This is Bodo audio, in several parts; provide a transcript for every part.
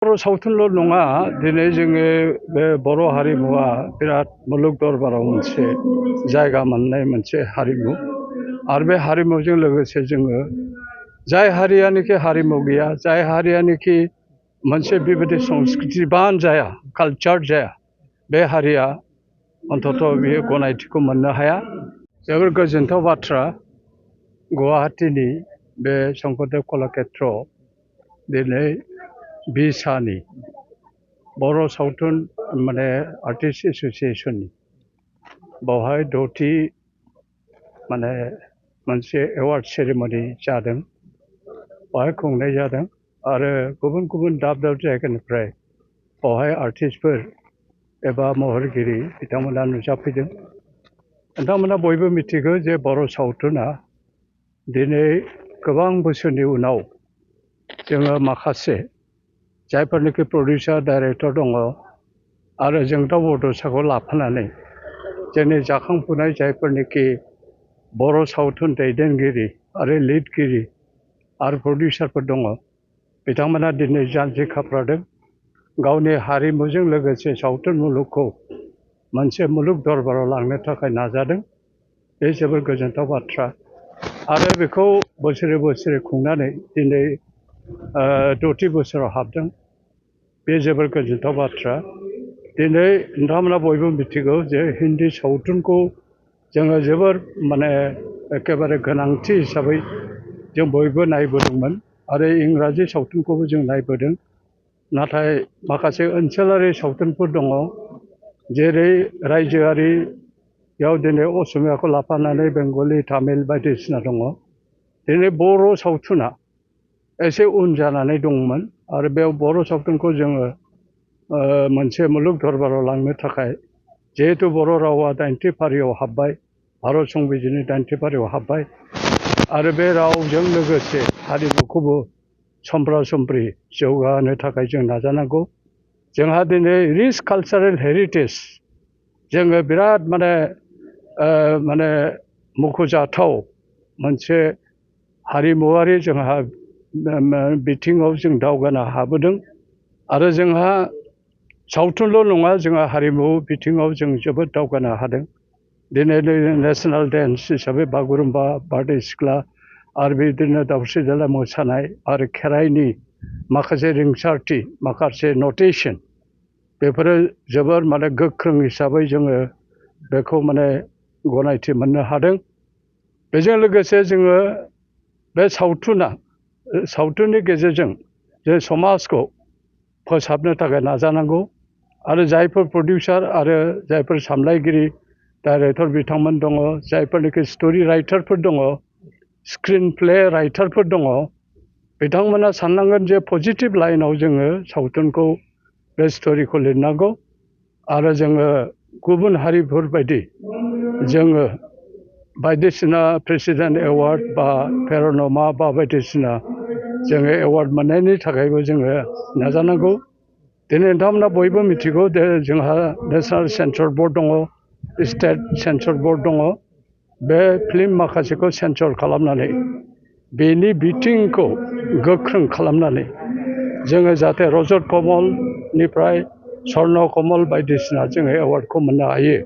बर' सावथुनल' नङा दिनै जोङो बे बर' हारिमुवा बिराद मुलुग दरबाराव मोनसे जायगा मोननाय मोनसे हारिमु आरो बे हारिमुजों लोगोसे जोङो जाय हारियानोखि हारिमु गैया जाय हारियानोखि मोनसे बेबायदि संस्कृतिबान जाया कालचार जाया बे हारिया अन्तत बियो गनायथिखौ मोननो हाया। जोबोर गोजोनथाव बाथ्रा गुवाहाटीनि बे शंकरदेव कलाक्षेत्र दिनै बिसानि बर' सावथुन माने आर्टिस्ट एस'सिएशननि बावहाय 10थि माने मोनसे एवार्ड सेरेमनि जादों बावहाय खुंनाय जादों आरो गुबुन गुबुन दाब दाब जायगानिफ्राय बावहाय आर्टिस्टफोर एबा महरगिरि बिथांमोना नुजाफैदों। नोंथांमोना बयबो मिथिगौ जे बर' सावथुना दिनै गोबां बोसोरनि उनाव जोङो माखासे जायफोरनिखि प्रडिउसार डाइरेक्टर दङ आरो जोंदाव बड'साखौ लाफानानै जोंनि जाखांफुनाय जायफोरनिखि बर' सावथुन दैदेनगिरि आरो लिडगिरि आरो प्रडिउसारफोर दङ बिथांमोना दिनै जानजि खाफ्रादों गावनि हारिमुजों लोगोसे सावथुन मुलुगखौ मोनसे मुलुग दरबाराव लांनो थाखाय नाजादों। बे जोबोर गोजोनथाव बाथ्रा आरो बेखौ बोसोरे बोसोरे खुंनानै दिनै 10थि बोसोराव हाबदों। बे जोबोर गोजोनथाव बाथ्रा। दिनै नोंथांमोना बयबो मिथिगौ जे हिन्दी सावथुनखौ जोङो जोबोर माने एखेबारे गोनांथि हिसाबै जों बयबो नायबोदोंमोन आरो इंराजि सावथुनखौबो जों नायबोदों। नाथाय माखासे ओनसोलारि सावथुनफोर दङ जेरै रायजोआरियाव दिनै असमियाखौ लाफानानै बेंगलि तामिल बायदिसिना दङ। दिनै बर' सावथुना एसे उन जानानै दंमोन आरो बेयाव बर' सावथुनखौ जोङो मोनसे मुलुग दरबाराव लांनो थाखाय जिहेतु बर' रावा 9थि फारियाव हाबबाय भारत संबिजितनि 9थि फारियाव हाबबाय आरो बे रावजों लोगोसे हारिमुखौबो समब्रा समब्रि जौगाहोनो थाखाय जों नाजानांगौ। जोंहा दिनै रिच कालचारेल हेरिटेज जोङो बिराद माने मख'जाथाव मोनसे हारिमुवारि जोंहा बिथिङाव जों दावगानो हाबोदों आरो जोंहा सावथुनल' नङा जोंहा हारिमु बिथिङाव जों जोबोद दावगानो हादों। दिनै नेशनेल डेन्स हिसाबै बागुरुम्बा बारदै सिख्ला आरो बिदिनो दावस्रि देलाय मोसानाय आरो खेराइनि माखासे रिंसारथि माखासे नटेसन बेफोरो जोबोर माने गोख्रों हिसाबै जोङो बेखौ माने गनायथि मोननो हादों। बेजों लोगोसे जोङो बे सावथुननि गेजेरजों जों समाजखौ फोसाबनो थाखाय नाजानांगौ आरो जायफोर प्रडिउसार आरो जायफोर सामलायगिरि डाइरेक्टर बिथांमोन दङ जायफोरनिखि स्ट'रि राइटारफोर दङ स्क्रिन प्ले राइटारफोर दङ बिथांमोना साननांगोन जे पजिटिभ लाइनाव जोङो सावथुनखौ बे स्ट'रिखौ लिरनांगौ आरो जोङो गुबुन हारिफोरबायदि जोङो बायदिसिना प्रेसिडेन्ट एवार्ड बा पेर'नमा बा बायदिसिना जोङो एवार्ड मोननायनि थाखायबो जोङो नाजानांगौ। दिनै नोंथांमोना बयबो मिथिगौ जे जोंहा नेसनेल सेन्सर बर्ड दङ स्टेट सेन्सर बर्ड दङ। बे फिल्म माखासेखौ सेन्सर खालामनानै बेनि बिथिंखौ गोख्रों खालामनानै जोङो जाहाथे रजत कमलनिफ्राय स्वर्न कमल बायदिसिना जोङो एवार्डखौ मोननो हायो।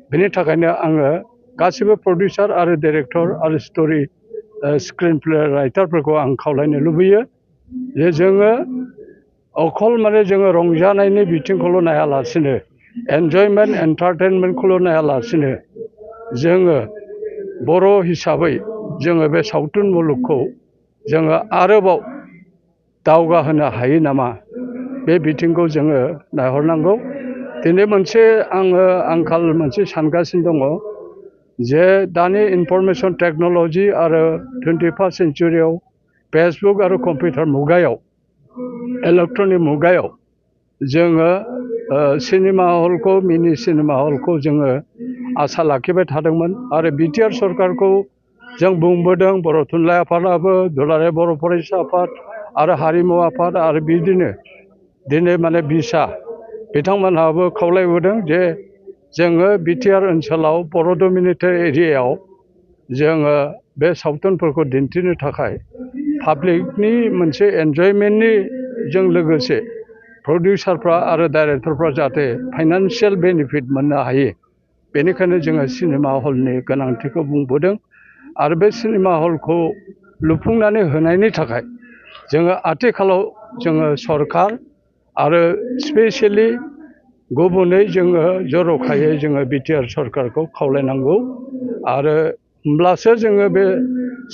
बेनि थाखायनो आङो गासिबो प्रडिउसार आरो डाइरेक्टर आरो स्ट'रि स्क्रिन प्ले राइटारफोरखौ आं खावलायनो लुबैयो जे जोङो अखल माने जोङो रंजानायनि बिथिंखौल' नायालासिनो एन्जयमेन्ट एन्टारटेनमेन्टखौल' नायालासिनो जोङो बर' हिसाबै जोङो बे सावथुन मुलुगखौ जोङो आरोबाव दावगाहोनो हायो नामा बे बिथिंखौ जोङो नायहरनांगौ। दिनै मोनसे आङो आंखाल मोनसे सानगासिनो दङ जे दानि इनफरमेसन टेक्न'लजि आरो 21st सेन्चुरियाव फेसबुक आरो कम्पिउटार मुगायाव इलेक्ट्रनिक मुगायाव जोङो सिनेमा हलखौ मिनि सिनेमा हलखौ जोङो आसा लाखिबाय थादोंमोन आरो बिटिआर सरकारखौ जों बुंबोदों बर' थुनलाइ आफादाबो दुलाराय बर' फरायसा आफाद आरो हारिमु आफाद आरो बिदिनो दिनै माने बिसा बिथांमोनहाबो खावलायबोदों जे जोङो बिटिआर ओनसोलाव बर' डमिनेटेड एरियायाव जोङो बे सावथुनफोरखौ दिन्थिनो थाखाय पाब्लिकनि मोनसे एन्जयमेन्टनि जों लोगोसे प्रडिउसारफ्रा आरो डाइरेक्टरफ्रा जाहाथे फाइनान्सियेल बेनिफिट मोननो हायो बेनिखायनो जोङो सिनेमा हलनि गोनांथिखौ बुंबोदों आरो बे सिनेमा हलखौ लुफुंनानै होनायनि थाखाय जोङो आथिखालाव जोङो सरकार आरो स्पेसियेलि गुबुनै जोङो जर'खायै जोङो बिटिआर सरकारखौ खावलायनांगौ आरो होमब्लासो जोङो बे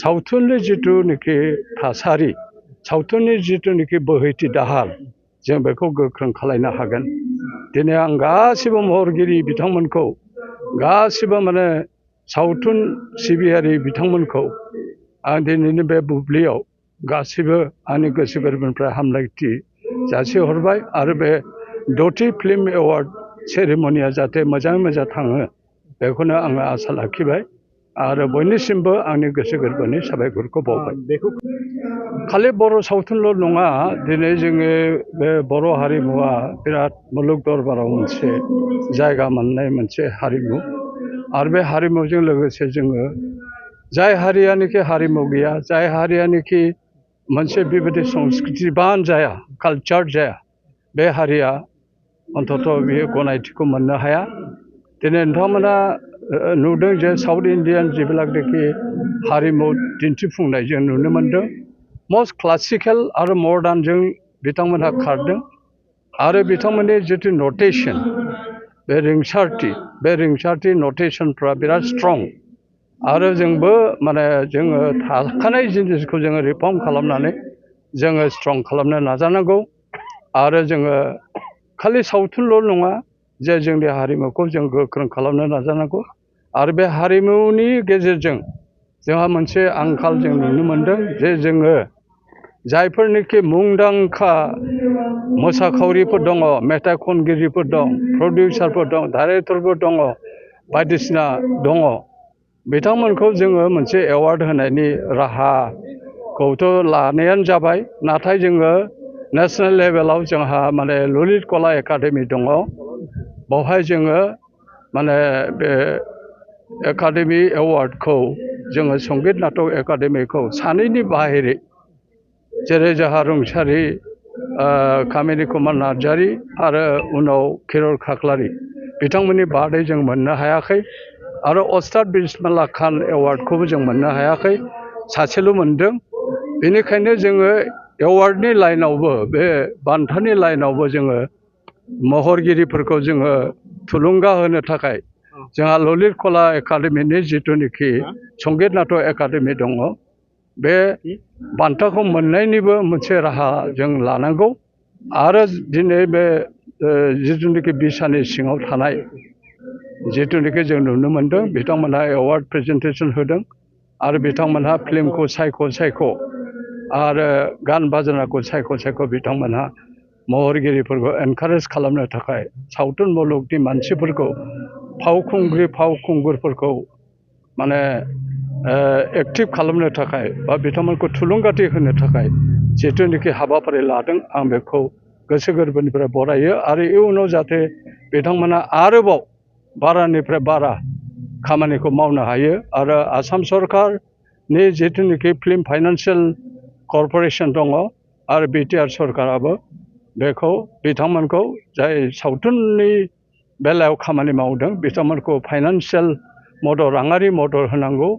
सावथुननि जिथुनिखि थासारि सावथुननि जिथुनिखि बोहैथि दाहार जों बेखौ गोख्रों खालायनो हागोन। दिनै आं गासिबो महरगिरि बिथांमोनखौ गासिबो माने सावथुन सिबियारि बिथांमोनखौ आं दिनैनि बे बुब्लियाव गासिबो आंनि गोसो गोरबोनिफ्राय हामलायथि जासिहरबाय आरो बे 10थि फिल्म एवार्ड सेरेमनिया जाहाथे मोजाङै मोजां थाङो बेखौनो आङो आसा लाखिबाय आरो बयनिसिमबो आंनि गोसो गोरबोनि साबायखरखौ बावबाय। खालि बर' सावथुनल' नङा दिनै जोङो बे बर' हारिमुवा बिराद मुलुग दरबाराव मोनसे जायगा मोननाय मोनसे हारिमु आरो बे हारिमुजों लोगोसे जोङो जाय हारियानोखि हारिमु गैया जाय हारियानोखि मोनसे बेबायदि संस्कृतिबान जाया कालचार जाया बे हारिया अन्तत बियो गनायथिखौ मोननो हाया। दिनै नोंथांमोना नुदों जे साउथ इन्डियान जेब्लानाखि हारिमु दिन्थिफुंनाय जों नुनो मोनदों मस्ट क्लासिकेल आरो मडार्नजों बिथांमोनहा खारदों आरो बिथांमोननि जिथु नटेसन बे रिंसारथि नटेसनफ्रा बिराद स्ट्रं आरो जोंबो माने जोङो थाखानाय जिनिसखौ जोङो रिफर्म खालामनानै जोङो स्ट्रं खालामनो नाजानांगौ आरो जोङो खालि सावथुनल' नङा जे जोंनि हारिमुखौ जों गोख्रों खालामनो नाजानांगौ आरो बे हारिमुनि गेजेरजों जोंहा मोनसे आंखाल जों नुनो मोनदों जे जोङो जायफोरनिखि मुंदांखा मोसाखावरिफोर दङ मेथाइ खनगिरिफोर दं प्रडिउसारफोर दं डाइरेक्टरफोर दङ बायदिसिना दङ बिथांमोनखौ जोङो मोनसे एवार्ड होनायनि राहाखौथ' लानायानो जाबाय नाथाय जोङो नेसनेल लेभेलाव जोंहा माने ललित कला एकाडेमि दङ बावहाय जोङो माने बे एकाडेमि एवार्डखौ जोङो संगित नाटक एकाडेमिखौ सानैनि बाहेरै जेरै जोंहा रुंसारि कामिनी कुमार नार्जारी आरो उनाव किरर खाख्लारि बिथांमोननि बादै जों मोननो हायाखै आरो अस्ताद बिस्मिल्लाह खान एवार्डखौबो जों मोननो हायाखै सासेल' मोनदों। बेनिखायनो जोङो एवार्डनि लाइनावबो बे बान्थानि लाइनावबो जोङो महरगिरिफोरखौ जोङो थुलुंगा होनो थाखाय जोंहा ललित कला एकाडेमिनि जिथुनिखि संगित नाटक एकाडेमि दङ बे बान्थाखौ मोननायनिबो मोनसे राहा जों लानांगौ आरो दिनै बे जिथुनिखि बिसानि सिङाव थानाय जिथुनिखि जों नुनो मोनदों बिथांमोनहा एवार्ड प्रेजेन्टेसन होदों आरो बिथांमोनहा फिल्मखौ सायख' आरो गान बाजनाखौ सायख' बिथांमोनहा महरगिरिफोरखौ एनकारेज खालामनो थाखाय सावथुन मुलुगनि मानसिफोरखौ फावखुंगुरफोरखौ माने एक्टिभ खालामनो थाखाय बा बिथांमोनखौ थुलुंगाथि होनो थाखाय जिथुनिखि हाबाफारि लादों आं बेखौ गोसो गोरबोनिफ्राय बरायो आरो इयुनाव जाहाथे बिथांमोना आरोबाव बारानिफ्राय बारा खामानिखौ मावनो हायो आरो आसाम सरकारनि जिथुनिखि फिल्म फाइनान्सियेल कर्प'रेसन दङ आरो बिटिआर सरकाराबो बेखौ बिथांमोनखौ जाय सावथुननि बेलायाव खामानि मावदों बिथांमोनखौ फाइनान्सियेल मदद राङारि मदद होनांगौ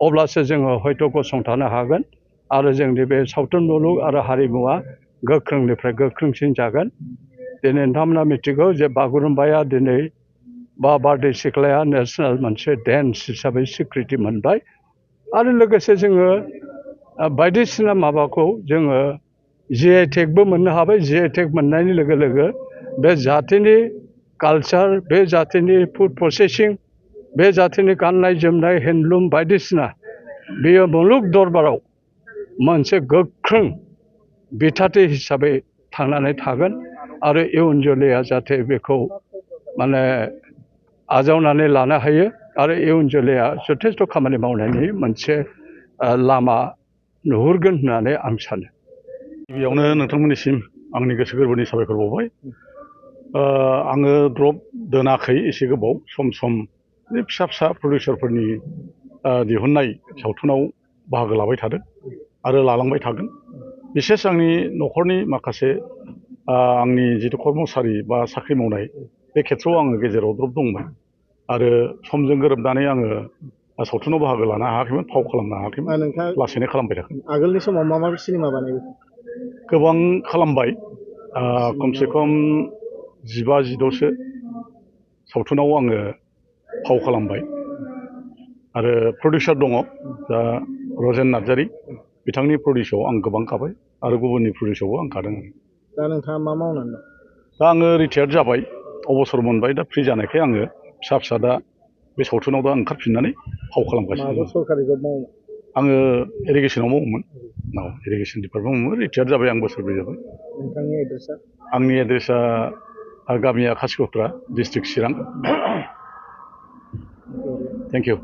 अब्लासो जोङो हयथ' गसंथानो हागोन आरो जोंनि बे सावथुन मुलुग आरो हारिमुवा गोख्रोंनिफ्राय गोख्रोंसिन जागोन। दिनै नोंथांमोना मिथिगौ जे बागुरुम्बाया दिनै बा बारदै सिख्लाया नेसनेल मोनसे डेन्स हिसाबै स्वीकृति मोनबाय आरो लोगोसे जोङो बायदिसिना माबाखौ जोङो GI टेगबो मोननो हाबाय। GI टेग मोननायनि लोगो लोगो बे जाथिनि कालचार बे जाथिनि फुड प्रसेसिं बे जाथिनि गाननाय जोमनाय हेन्डलुम बायदिसिना बेयो मुलुग दरबाराव मोनसे गोख्रों बिथाथि हिसाबै थांनानै थागोन आरो इयुन जोलैया जाहाथे बेखौ माने आजावनानै लानो हायो आरो इयुन जोलैया जथेस्थ' खामानि मावनायनि मोनसे लामा नुहुरगोन होननानै आं सानो। गिबियावनो नोंथांमोननिसिम आंनि गोसो गोरबोनि साबायखर बावबाय। आङो द्रप दोनाखै एसे गोबाव सम फिसा प्रडिउसारफोरनि दिहुननाय सावथुनाव बाहागो लाबाय थादों आरो लालांबाय थागोन। बिसेस आंनि न'खरनि माखासे आंनि जिथु कर्मसारि बा साख्रि मावनाय बे खेथ्रआव आङो गेजेराव द्रप दंमोन आरो समजों गोरोबनानै आङो सावथुनाव बाहागो लानो हायाखैमोन, फाव खालामनो हायाखैमोन। नोंथाङा लासैनो खालामबाय थागोन। आगोलनि समाव मा मा सिनेमा बानायो? गोबां खालामबाय, खमसे खम 15-16सो सावथुनाव आङो फाव खालामबाय आरो प्रडिउसार दङ दा रजेन नार्जारि, बिथांनि प्रडिउसाव आं गोबां गाबाय आरो गुबुननि प्रडिउसावबो आं गादों। दा नोंथाङा मा मावनानै दं? दा आङो रिटायार्ड जाबाय, अबसर मोनबाय, दा फ्रि जानायखाय आङो फिसा दा बे सावथुनाव दा ओंखारफिननानै फाव खालामगासिनो माबाफोर दं। सरकारि जब मावो? आङो इरिगेसनाव मावोमोन, इरिगेसन डिपार्टमेन्ट मावोमोन, रिटायार्ड जाबाय, आं बोसोरब्रै जाबाय। नोंथांनि एड्रेसा? आंनि एड्रेसा गामिया खासिक'त्रा, डिस्ट्रिक्ट चिरां। Thank you.